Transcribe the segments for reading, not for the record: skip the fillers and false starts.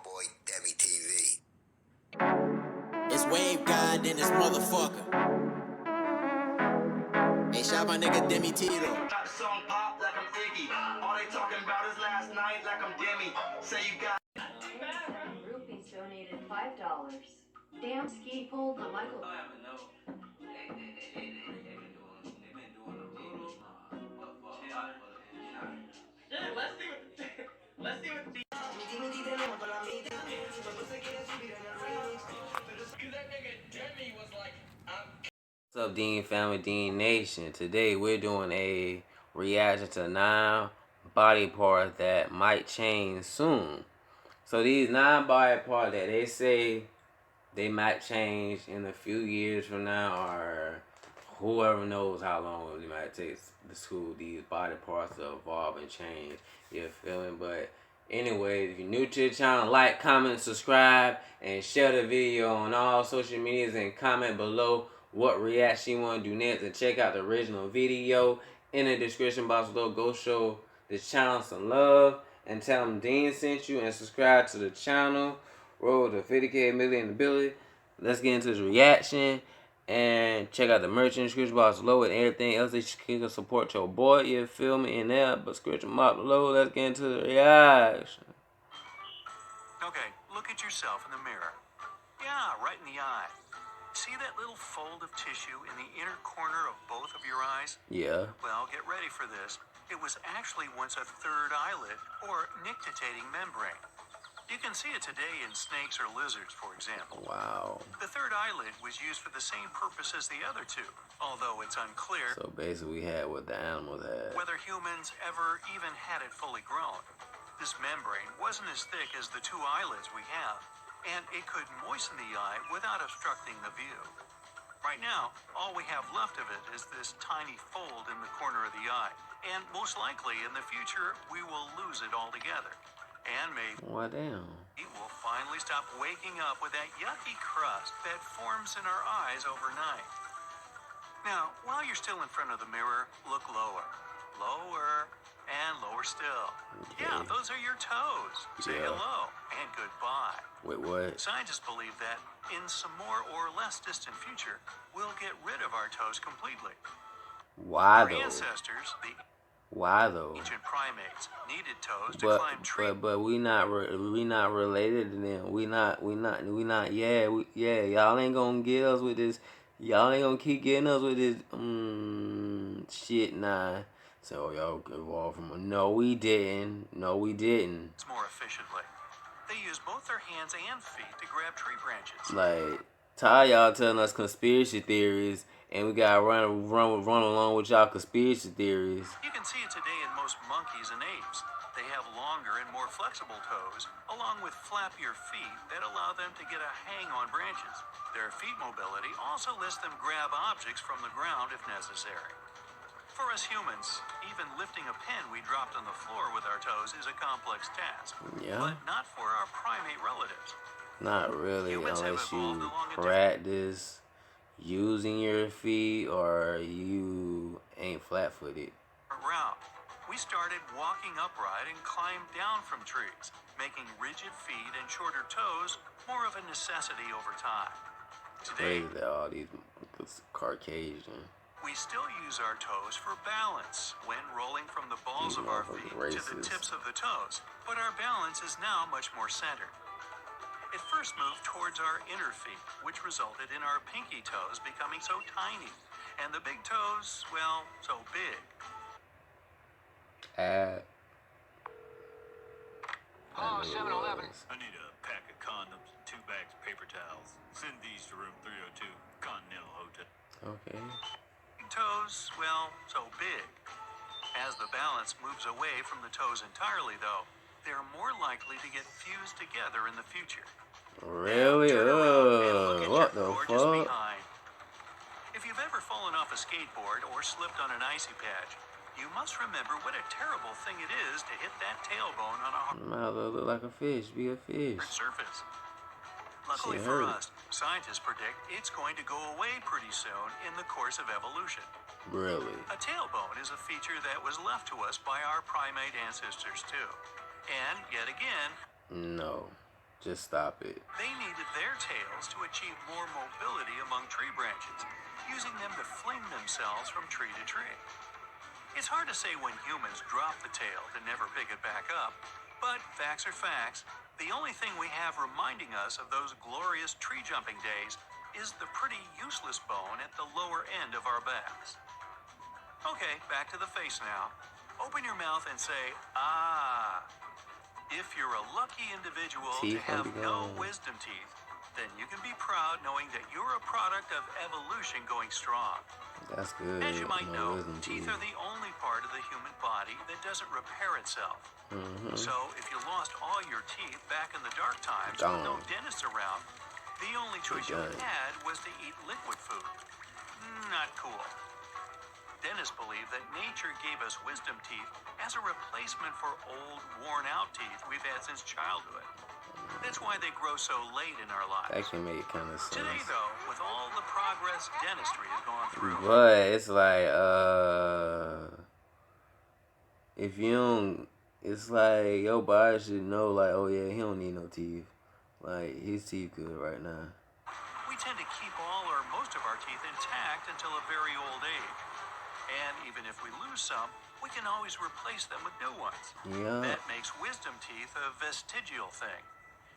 boy Demi TV. It's Wave God in this motherfucker. Hey, shout my nigga Demi T though. Got song pop like I'm Iggy. All they talking about is last night like I'm Demi. Say you got. Groupies donated $5. Damn Ski pulled the Michael. Let's see what the What's up, Dean family, Dean Nation? Today we're doing a reaction to 9 body parts that might change soon. So these 9 body parts that they say they might change in a few years from now, or whoever knows how long it might take these body parts to evolve and change. You feel me? But anyway, if you're new to the channel, like, comment, subscribe, and share the video on all social medias, and comment below what reaction you want to do next, and check out the original video in the description box below. Go show the channel some love and tell them Dean sent you, and subscribe to the channel. Roll to 50K million ability. Let's get into this reaction and check out the merch in the description box below and everything else that you can support your boy. You feel me? In there, but description box below. Let's get into the reaction. Okay, look at yourself in the mirror. Yeah, right in the eye. See that little fold of tissue in the inner corner of both of your eyes? Yeah. Well, get ready for this. It was actually once a third eyelid, or nictitating membrane. You can see it today in snakes or lizards, for example. Wow. The third eyelid was used for the same purpose as the other two, although it's unclear So basically we had what the animals had. whether humans ever even had it fully grown. This membrane wasn't as thick as the 2 eyelids we have, and it could moisten the eye without obstructing the view. Right now, all we have left of it is this tiny fold in the corner of the eye, and most likely in the future we will lose it altogether. And maybe What damn? we will finally stop waking up with that yucky crust that forms in our eyes overnight. Now, while you're still in front of the mirror, look lower. Lower. And lower still. Okay. Yeah, those are your toes. Say Yeah. hello and goodbye. Wait, what? Scientists believe that in some more or less distant future, we'll get rid of our toes completely. Why Our though? ancestors, the Why though? ancient primates, needed toes to climb trees. But we not related to them. We not. Yeah, Y'all ain't gonna get us with this. Y'all ain't gonna keep getting us with this. Shit, nah. So y'all evolved from. No, we didn't. More efficiently. They use both their hands and feet to grab tree branches. Like, tired y'all telling us conspiracy theories, and we gotta run along with y'all conspiracy theories. You can see it today in most monkeys and apes. They have longer and more flexible toes, along with flappier feet that allow them to get a hang on branches. Their feet mobility also lets them grab objects from the ground if necessary. For us humans, even lifting a pen we dropped on the floor with our toes is a complex task. Yeah. But not for our primate relatives. Not really, Humans have unless evolved you along a practice using your feet or you ain't flat-footed. route. We started walking upright and climbed down from trees, making rigid feet and shorter toes more of a necessity over time. Today, Crazy that all these Caucasian. we still use our toes for balance when rolling from the balls of our feet to the Racist. tips of the toes, but our balance is now much more centered. It first moved towards our inner feet, which resulted in our pinky toes becoming so tiny, and the big toes, well, so big. Hello, 7-Eleven. I need a pack of condoms and 2 bags of paper towels. Send these to room 302, Continental Hotel. Okay. Toes, well, so big. As the balance moves away from the toes entirely, though, they're more likely to get fused together in the future. Really? Now, turn around and look at What your the gorgeous fuck? behind. If you've ever fallen off a skateboard or slipped on an icy patch, you must remember what a terrible thing it is to hit that tailbone on a Might as well look like a fish. Be a fish. hard surface. Luckily Shit for hurt. us, scientists predict it's going to go away pretty soon in the course of evolution. Really? A tailbone is a feature that was left to us by our primate ancestors too. And yet again, No. Just stop it. They needed their tails to achieve more mobility among tree branches, using them to fling themselves from tree to tree. It's hard to say when humans drop the tail to never pick it back up, but facts are facts. The only thing we have reminding us of those glorious tree jumping days is the pretty useless bone at the lower end of our backs. Okay, back to the face now. Open your mouth and say, ah. If you're a lucky individual to Teeth have gonna be no gone. wisdom teeth, then you can be proud knowing that you're a product of evolution going strong. That's good. As you might No know, wisdom teeth teeth. are the only part of the human body that doesn't repair itself. Mhm. So if you lost all your teeth back in the dark times with no Gone. dentist around, the only choice you done. had was to eat liquid food. Not cool. Dentists believe that nature gave us wisdom teeth as a replacement for old, worn-out teeth we've had since childhood. That's why they grow so late in our lives. That can make kind of Today, sense. though, with all the progress dentistry has gone through, But it's like, if you don't, it's like your body should know, like, oh yeah, he don't need no teeth. Like, his teeth good right now. we tend to keep all or most of our teeth intact until a very old age. And even if we lose some, we can always replace them with new ones. Yeah. That makes wisdom teeth a vestigial thing.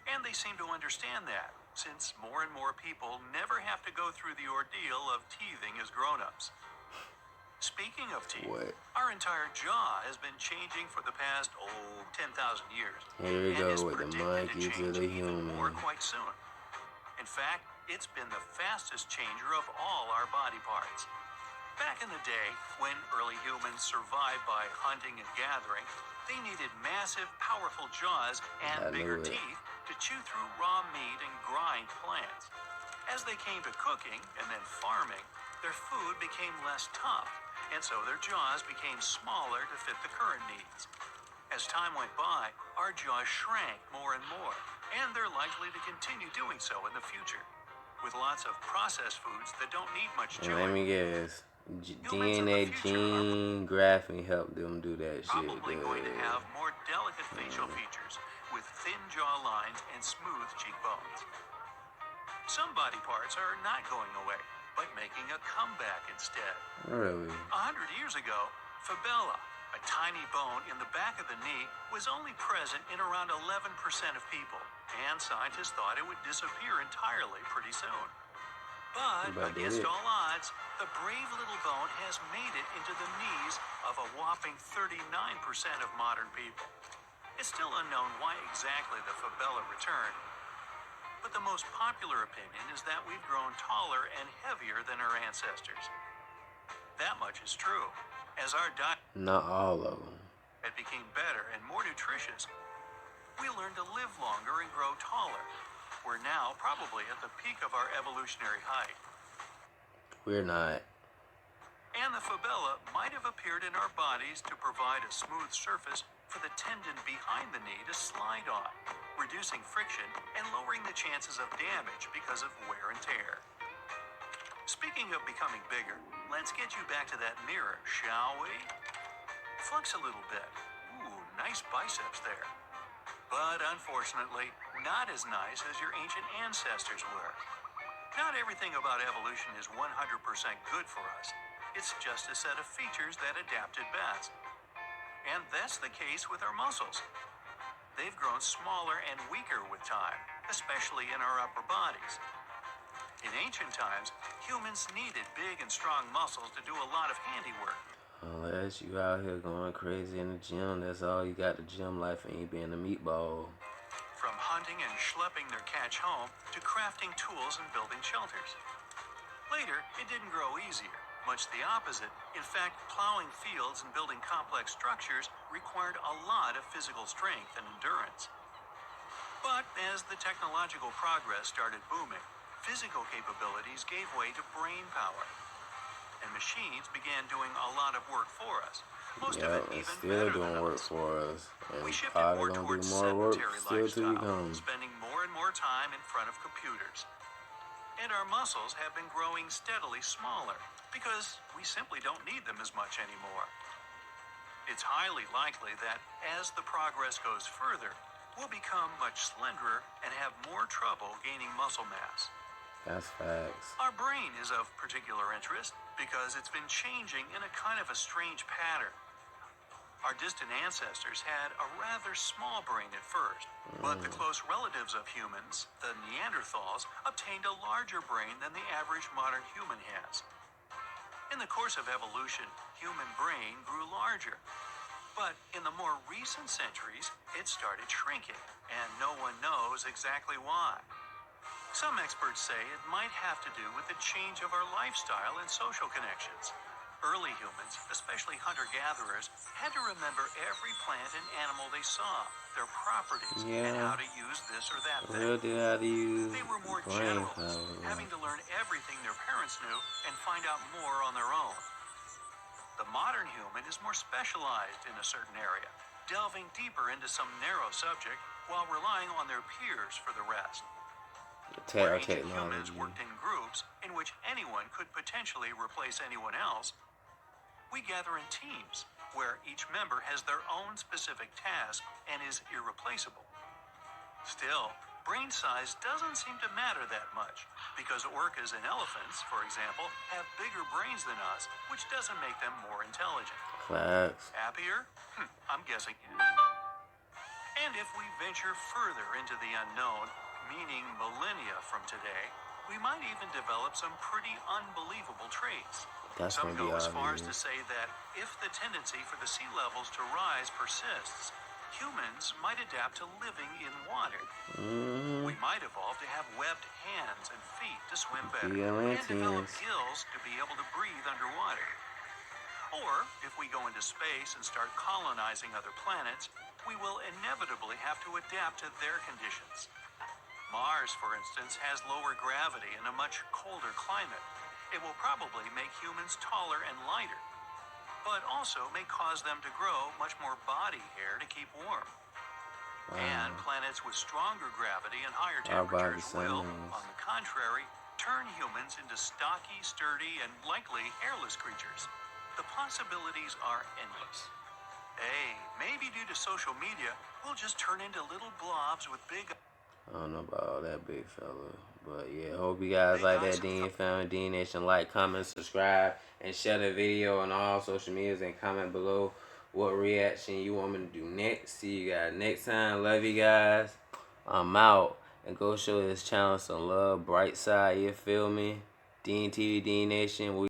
And they seem to understand that, since more and more people never have to go through the ordeal of teething as grown-ups. Speaking of teeth, What? our entire jaw has been changing for the past, 10,000 years. Here we and go is with the predicted monkey to change the even more human. quite soon. In fact, it's been the fastest changer of all our body parts. Back in the day, when early humans survived by hunting and gathering, they needed massive, powerful jaws and I bigger knew it. teeth to chew through raw meat and grind plants. As they came to cooking and then farming, their food became less tough, and so their jaws became smaller to fit the current needs. As time went by, our jaws shrank more and more, and they're likely to continue doing so in the future. With lots of processed foods that don't need much And let chewing, me guess. Humans in the DNA future are gene graphing helped them do that shit. probably going to Good. have more delicate facial features with thin jaw lines and smooth cheekbones. Some body parts are not going away, but making a comeback instead. Really? 100 years ago, fibula, a tiny bone in the back of the knee, was only present in around 11% of people, and scientists thought it would disappear entirely pretty soon. But About did against it. all odds, the brave little bone has made it into the knees of a whopping 39% of modern people. It's still unknown why exactly the fibula returned, but the most popular opinion is that we've grown taller and heavier than our ancestors. That much is true. As our diet Not all of them. became better and more nutritious, we learned to live longer and grow taller. We're now probably at the peak of our evolutionary height. We're not. And the fibula might have appeared in our bodies to provide a smooth surface for the tendon behind the knee to slide on, reducing friction and lowering the chances of damage because of wear and tear. Speaking of becoming bigger, let's get you back to that mirror, shall we? Flex a little bit. Ooh, nice biceps there. But unfortunately, not as nice as your ancient ancestors were. Not everything about evolution is 100% good for us. It's just a set of features that adapted best. And that's the case with our muscles. They've grown smaller and weaker with time, especially in our upper bodies. In ancient times, humans needed big and strong muscles to do a lot of handiwork. Unless you out here going crazy in the gym, that's all you got. The gym life and you being a meatball. From hunting and schlepping their catch home to crafting tools and building shelters. Later, it didn't grow easier. Much the opposite. In fact, plowing fields and building complex structures required a lot of physical strength and endurance. But as the technological progress started booming, physical capabilities gave way to brain power. And machines began doing a lot of work for us. Most of Yeah, it and even still better doing than work us. for us. And We shifted probably more gonna do towards more work sedentary still till you lifestyle, come. spending more and more time in front of computers. And our muscles have been growing steadily smaller because we simply don't need them as much anymore. It's highly likely that as the progress goes further, will become much slenderer and have more trouble gaining muscle mass. That's facts. Our brain is of particular interest because it's been changing in a kind of a strange pattern. Our distant ancestors had a rather small brain at first, but the close relatives of humans, the Neanderthals, obtained a larger brain than the average modern human has. In the course of evolution, human brain grew larger. But in the more recent centuries, it started shrinking, and no one knows exactly why. Some experts say it might have to do with the change of our lifestyle and social connections. Early humans, especially hunter-gatherers, had to remember every plant and animal they saw, their properties, and how to use this or that thing. Real deal how to use They were more brain generalists, power. having to learn everything their parents knew and find out more on their own. The modern human is more specialized in a certain area, delving deeper into some narrow subject while relying on their peers for the rest. Where ancient humans worked in groups in which anyone could potentially replace anyone else, we gather in teams where each member has their own specific task and is irreplaceable. Still, brain size doesn't seem to matter that much because orcas and elephants, for example, have bigger brains than us, which doesn't make them more intelligent. Facts. Happier? I'm guessing yes. And if we venture further into the unknown, meaning millennia from today, we might even develop some pretty unbelievable traits. That's Some gonna be go as far as obvious. to say that if the tendency for the sea levels to rise persists, humans might adapt to living in water. We might evolve to have webbed hands and feet to swim better, and develop Atlanteans. gills to be able to breathe underwater. Or, if we go into space and start colonizing other planets, we will inevitably have to adapt to their conditions. Mars, for instance, has lower gravity and a much colder climate. It will probably make humans taller and lighter, but also may cause them to grow much more body hair to keep warm. And planets with stronger gravity and higher Our body temperatures will, size. on the contrary, turn humans into stocky, sturdy, and likely hairless creatures. The possibilities are endless. Hey, maybe due to social media, we'll just turn into little blobs with big... I don't know about all that, big fella. But yeah, hope you guys like that Dean Family, Dean Nation. Like, comment, subscribe, and share the video on all social medias and comment below what reaction you want me to do next. See you guys next time. Love you guys. I'm out. And go show this channel some love. Bright side, you feel me? Dean TV, Dean Nation.